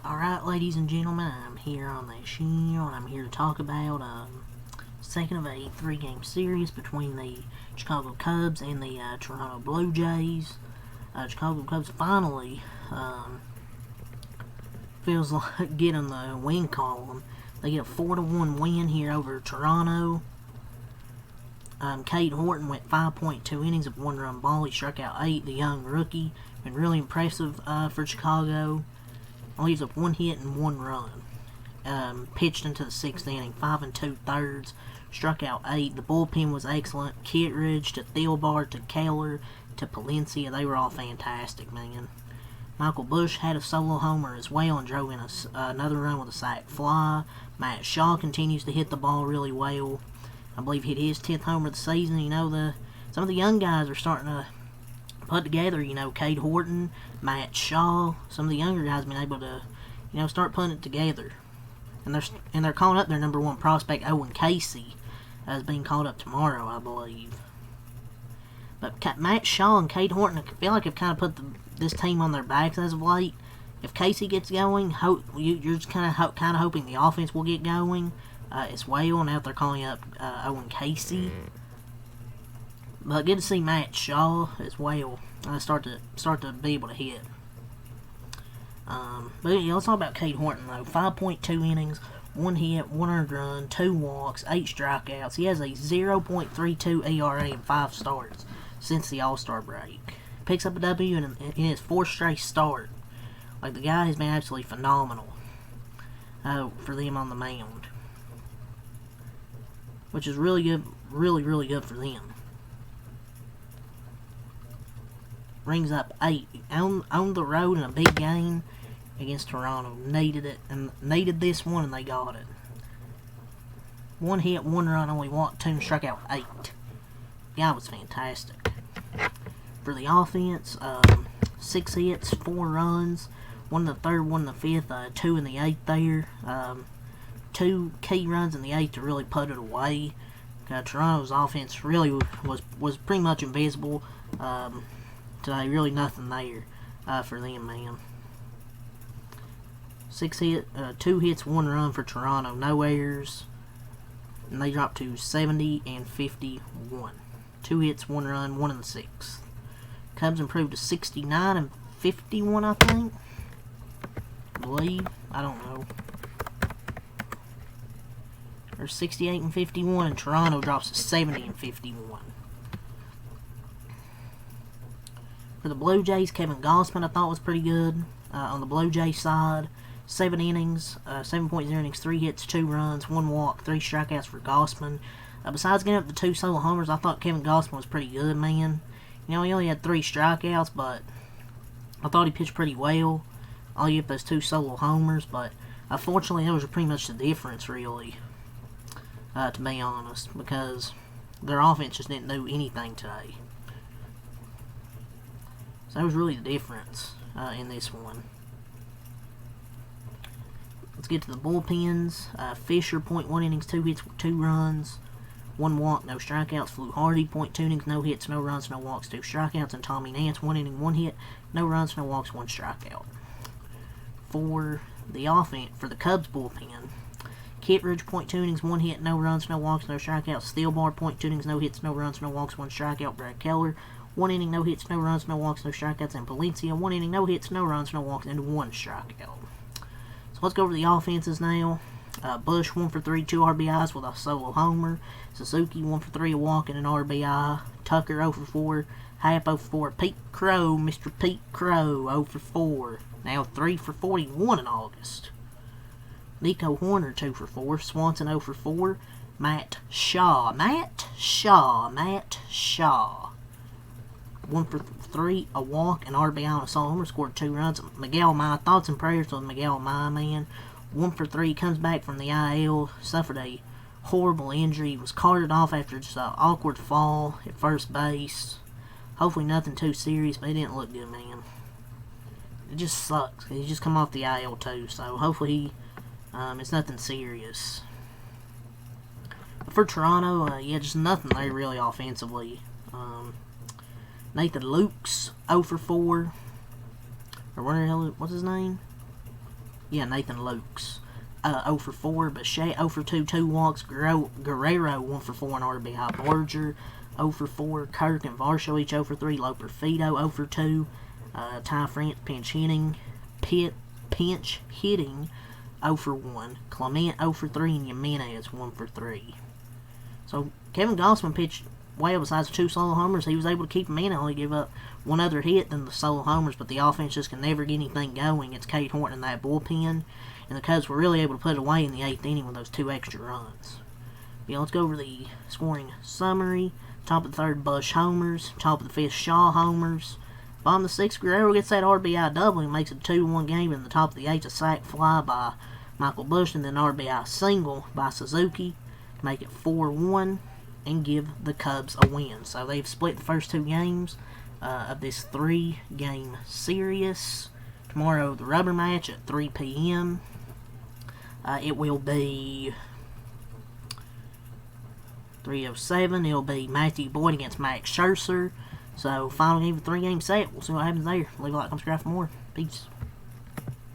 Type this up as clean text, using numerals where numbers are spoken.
Alright, ladies and gentlemen, I'm here on the show, and I'm here to talk about second of a three-game series between the Chicago Cubs and the Toronto Blue Jays. Chicago Cubs finally feels like getting the win column. They get a 4-1 win here over Toronto. Cade Horton went 5.2 innings of one-run ball. He struck out 8. The young rookie been really impressive for Chicago. Leaves up 1 hit and 1 run. Pitched into the 6th inning, 5 2/3, struck out 8. The bullpen was excellent. Kittredge to Thielbar to Keller to Palencia, they were all fantastic, man. Michael Busch had a solo homer as well and drove in another run with a sac fly. Matt Shaw continues to hit the ball really well. I believe hit his 10th homer of the season. Some of the young guys are starting to put together, Cade Horton, Matt Shaw, some of the younger guys been able to, start putting it together. And they're calling up their number 1 prospect, Owen Casey, as being called up tomorrow, I believe. But Matt Shaw and Cade Horton, I feel like have kind of put this team on their backs as of late. If Casey gets going, you're just kind of hoping the offense will get going as well. Now they're calling up Owen Casey. But good to see Matt Shaw as well start to be able to hit. But yeah, let's talk about Cade Horton though. 5.2 innings, 1 hit, 1 earned run, 2 walks, 8 strikeouts. He has a 0.32 ERA in 5 starts since the All-Star break. Picks up a W in his 4th straight start. Like, the guy has been absolutely phenomenal for them on the mound, which is really good, really good for them. Rings up 8 on the road in a big game against Toronto. Needed this one, and they got it. 1 hit, 1 run, only walked 2, and struck out 8. Guy was fantastic. For the offense, 6 hits, 4 runs, 1 in the 3rd, 1 in the 5th, 2 in the 8th there. 2 key runs in the 8th to really put it away. Toronto's offense really was pretty much invisible today. Really nothing there for them, man. 2 hits, 1 run for Toronto, no errors, and they dropped to 70 and 51. 2 hits, 1 run, 1 in the 6th. Cubs improved to 69 and 51, I think. I believe. I don't know. Or 68 and 51, and Toronto drops to 70 and 51. For the Blue Jays, Kevin Gausman I thought was pretty good on the Blue Jays side. 7 innings, 7.0 innings, 3 hits, 2 runs, 1 walk, 3 strikeouts for Gausman. Besides getting up the 2 solo homers, I thought Kevin Gausman was pretty good, man. He only had 3 strikeouts, but I thought he pitched pretty well. All you get those 2 solo homers, but unfortunately that was pretty much the difference, really, to be honest, because their offense just didn't do anything today. So that was really the difference in this one. Let's get to the bullpens. Fisher, 0.1 innings, 2 hits, 2 runs, 1 walk, no strikeouts. Flew Hardy, 0.2 innings, no hits, no runs, no walks, 2 strikeouts. And Tommy Nance, 1 inning, 1 hit, no runs, no walks, 1 strikeout. For the offense, for the Cubs bullpen, Kittredge, 0.2 innings, 1 hit, no runs, no walks, no strikeouts. Thielbar, 0.2 innings, no hits, no runs, no walks, 1 strikeout. Brad Keller, 1 inning, no hits, no runs, no walks, no strikeouts. And Palencia, 1 inning, no hits, no runs, no walks, and 1 strikeout. So let's go over the offenses now. Busch, 1 for 3, 2 RBIs with a solo homer. Suzuki, 1 for 3, a walk and an RBI. Tucker, 0 for 4. Happ, 0 for 4. Pete Crow, Mr. Pete Crow, 0 for 4. Now 3 for 41 in August. Nico Horner, 2 for 4. Swanson, 0 for 4. Matt Shaw. 1 for 3, a walk, an RBI on a solo homer, scored 2 runs. Miguel Maya, thoughts and prayers with Miguel Maya, man. 1 for 3, comes back from the IL, suffered a horrible injury, was carted off after just an awkward fall at first base. Hopefully nothing too serious, but it didn't look good, man. It just sucks. He just come off the IL too, so hopefully it's nothing serious. But for Toronto, yeah, just nothing there really offensively. Nathan Lukes, 0 for 4. Or what's his name? Nathan Lukes. 0 for 4. Bichette 0 for 2, 2 walks. Guerrero 1 for 4 and RBI. Barger 0 for 4. Kirk and Varsho each 0 for 3. Loper Fido 0 for 2. Ty France pinch hitting 0 for 1. Clement 0 for 3 and Jimenez 1 for 3. So Kevin Gausman pitched well besides the 2 solo homers. He was able to keep them in. Only give up 1 other hit than the solo homers, but the offense just can never get anything going. It's Cade Horton in that bullpen, and the Cubs were really able to put it away in the 8th inning with those 2 extra runs. Yeah, let's go over the scoring summary. Top of the 3rd, Bush homers. Top of the 5th, Shaw homers. Bottom of the 6th, Guerrero gets that RBI double and makes it a 2-1 game. In the top of the 8th, a sac fly by Michael Bush, and then an RBI single by Suzuki to make it 4-1 and give the Cubs a win. So they've split the first 2 games of this 3-game series. Tomorrow, the rubber match at 3 p.m. It will be 3:07. It'll be Matthew Boyd against Max Scherzer. So, final game of the 3-game set. We'll see what happens there. Leave a like, subscribe for more. Peace.